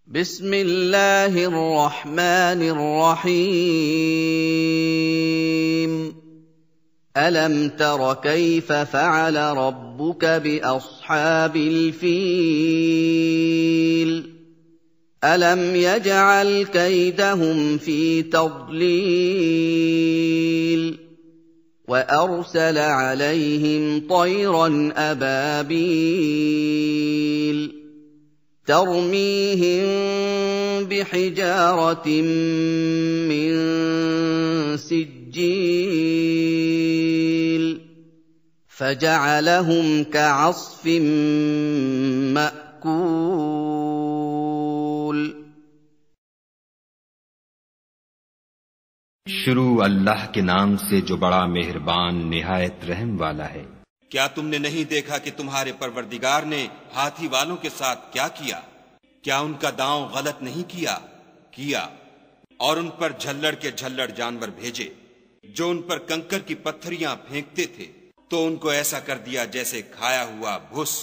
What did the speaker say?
बिस्मिल्लाहिर रहमानिर रहीम। अलम तर कैफ फ़अल रब्बुक बिअस्हाबिल फ़ील अलम यजअल कैदहुम फ़ी तضलील वअरसल अलैहिम तयरन अबाबील तरमीहिम बिहिजारतिम मिन सिज्जील फजअलहुम कअस्फिम मअकूल। शुरू अल्लाह के नाम से जो बड़ा मेहरबान निहायत रहम वाला है। क्या तुमने नहीं देखा कि तुम्हारे परवरदिगार ने हाथी वालों के साथ क्या किया? क्या उनका दांव गलत नहीं किया और उन पर झल्लड़ के झल्लड़ जानवर भेजे जो उन पर कंकर की पत्थरियां फेंकते थे, तो उनको ऐसा कर दिया जैसे खाया हुआ भुस।